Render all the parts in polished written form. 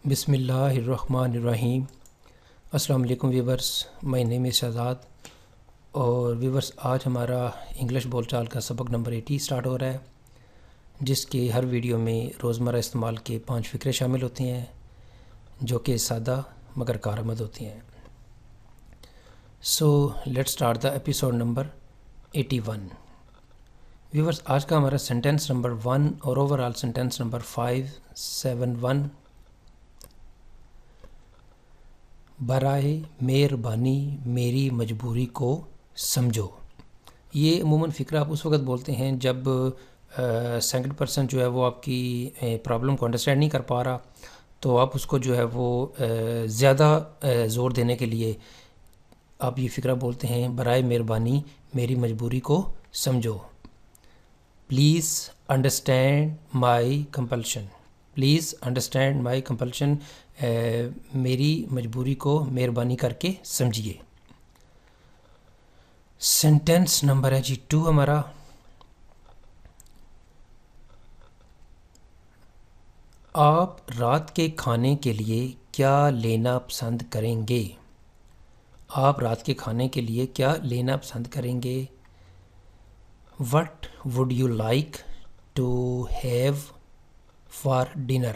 بسم اللہ الرحمن الرحیم۔ السلام علیکم ویورس، میں نیم شہزاد اور ویورس آج ہمارا انگلش بول چال کا سبق نمبر 80 سٹارٹ ہو رہا ہے، جس کے ہر ویڈیو میں روزمرہ استعمال کے 5 فقرے شامل ہوتے ہیں جو کہ سادہ مگر کارآمد ہوتی ہیں۔ So let start the episode number 81۔ Viewers آج کا ہمارا سینٹینس نمبر 1 اور اوور آل سینٹینس نمبر 571۔ برائے مہربانی میری مجبوری کو سمجھو۔ یہ عموماً فقرہ آپ اس وقت بولتے ہیں جب سیکنڈ پرسن جو ہے وہ آپ کی پرابلم کو انڈرسٹینڈ نہیں کر پا رہا، تو آپ اس کو جو ہے وہ زیادہ زور دینے کے لیے آپ یہ فقرہ بولتے ہیں، برائے مہربانی میری مجبوری کو سمجھو۔ Please understand my compulsion. Please understand my compulsion, میری مجبوری کو مہربانی کر کے سمجھیے۔ سینٹینس نمبر ہے 2 ہمارا۔ آپ رات کے کھانے کے لیے کیا لینا پسند کریں گے؟ آپ رات کے کھانے کے لیے کیا لینا پسند کریں گے؟ What would you like to have for dinner؟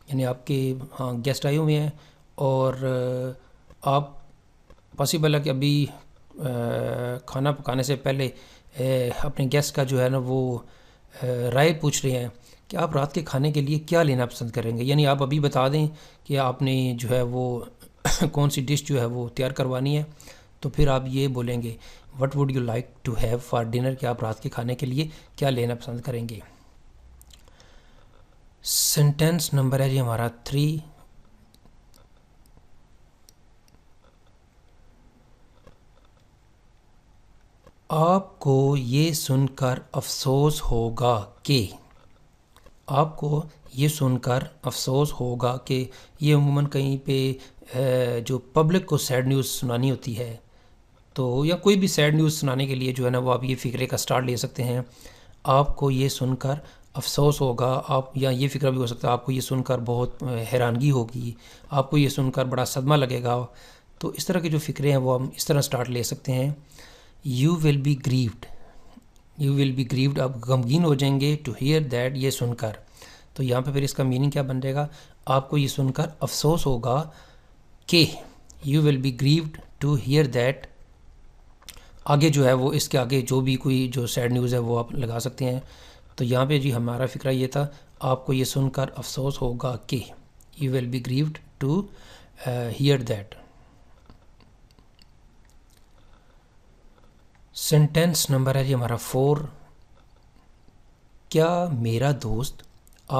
یعنی آپ کے گیسٹ آئے ہوئے ہیں اور آپ پاسبل ہے کہ ابھی کھانا پکانے سے پہلے اپنے گیسٹ کا جو ہے نا وہ رائے پوچھ رہے ہیں کہ آپ رات کے کھانے کے لیے کیا لینا پسند کریں گے۔ یعنی آپ ابھی بتا دیں کہ آپ نے جو ہے وہ کون سی ڈش جو ہے وہ تیار کروانی ہے، تو پھر آپ یہ بولیں گے What would you like to have for dinner، کہ آپ رات کے کھانے کے لیے کیا لینا پسند کریں گے۔ سینٹینس نمبر ہے ہمارا 3۔ آپ کو یہ سن کر افسوس ہوگا کہ، آپ کو یہ سن کر افسوس ہوگا کہ، یہ عموماً کہیں پہ جو پبلک کو سیڈ نیوز سنانی ہوتی ہے، تو یا کوئی بھی سیڈ نیوز سنانے کے لیے جو ہے نا وہ آپ یہ فقرے کا سٹارٹ لے سکتے ہیں۔ آپ کو یہ سن کر افسوس ہوگا، آپ یا یہ فقرہ بھی ہو سکتا ہے آپ کو یہ سن کر بہت حیرانگی ہوگی، آپ کو یہ سن کر بڑا صدمہ لگے گا۔ تو اس طرح کے جو فقرے ہیں وہ ہم اس طرح سٹارٹ لے سکتے ہیں۔ You will be grieved, you will be grieved, آپ غمگین ہو جائیں گے ٹو ہیئر دیٹ، یہ سن کر۔ تو یہاں پہ پھر اس کا میننگ کیا بن جائے گا؟ آپ کو یہ سن کر افسوس ہوگا کہ، you will be grieved to hear that, آگے جو ہے وہ اس کے آگے جو بھی کوئی جو سیڈ نیوز ہے وہ آپ لگا سکتے ہیں۔ تو یہاں پہ جی ہمارا فقرہ یہ تھا، آپ کو یہ سن کر افسوس ہوگا کہ، you will be grieved to hear that. Sentence number ہے جی ہمارا 4۔ کیا میرا دوست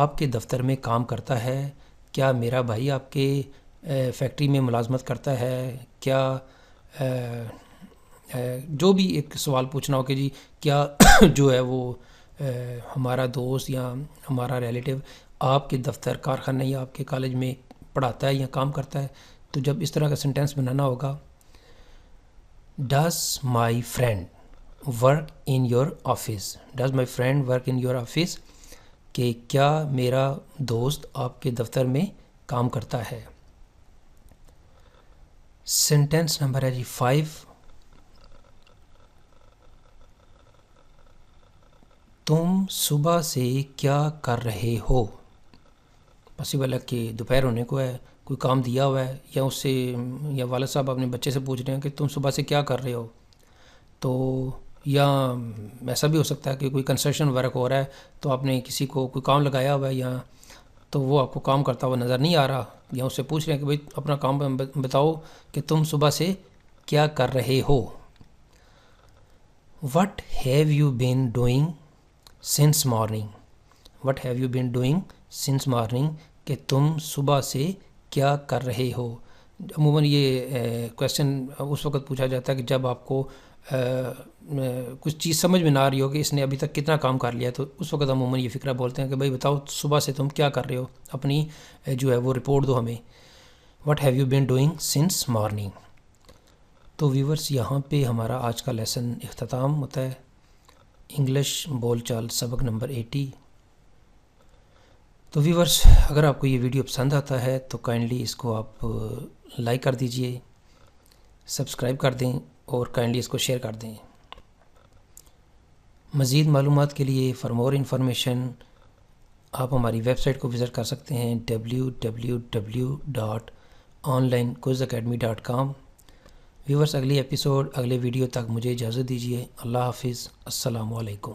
آپ کے دفتر میں کام کرتا ہے؟ کیا میرا بھائی آپ کے فیکٹری میں ملازمت کرتا ہے؟ کیا جو بھی ایک سوال پوچھنا ہو کہ جی کیا جو ہے وہ ہمارا دوست یا ہمارا ریلیٹیو آپ کے دفتر، کارخانے یا آپ کے کالج میں پڑھاتا ہے یا کام کرتا ہے، تو جب اس طرح کا سینٹینس بنانا ہوگا، does my friend work in your office, does my friend work in your office, کہ کیا میرا دوست آپ کے دفتر میں کام کرتا ہے۔ سینٹینس نمبر ہے جی 5۔ تم صبح سے کیا کر رہے ہو؟ پاسبل ہے کہ دوپہر ہونے کو ہے، کوئی کام دیا ہوا ہے، یا اس سے یا والد صاحب اپنے بچے سے پوچھ رہے ہیں کہ تم صبح سے کیا کر رہے ہو۔ تو یا ایسا بھی ہو سکتا ہے کہ کوئی کنسٹرکشن ورک ہو رہا ہے، تو آپ نے کسی کو کوئی کام لگایا ہوا ہے، یا تو وہ آپ کو کام کرتا ہوا نظر نہیں آ رہا، یا اس سے پوچھ رہے ہیں کہ بھئی اپنا کام بتاؤ کہ تم صبح سے کیا کر رہے ہو۔ What have you been doing since morning؟ What have you been doing since morning، کہ تم صبح سے کیا کر رہے ہو۔ عموماً یہ کویسچن اس وقت پوچھا جاتا ہے کہ جب آپ کو کچھ چیز سمجھ میں نہ آ رہی ہو کہ اس نے ابھی تک کتنا کام کر لیا، تو اس وقت عموماً یہ فقرہ بولتے ہیں کہ بھائی بتاؤ صبح سے تم کیا کر رہے ہو، اپنی جو ہے وہ رپورٹ دو ہمیں۔ What have you been doing since morning۔ تو ویورز یہاں پہ ہمارا آج کا لیسن اختتام ہوتا ہے، انگلش بول چال سبق نمبر 80۔ تو ویورز، اگر آپ کو یہ ویڈیو پسند آتا ہے تو کائنڈلی اس کو آپ لائک کر دیجئے، سبسکرائب کر دیں اور کائنڈلی اس کو شیئر کر دیں۔ مزید معلومات کے لیے فار مور انفارمیشن آپ ہماری ویب سائٹ کو وزٹ کر سکتے ہیں www.onlinequizacademy.com۔ ویورز، اگلی ایپیسوڈ اگلے ویڈیو تک مجھے اجازت دیجیے۔ اللہ حافظ، السلام علیکم۔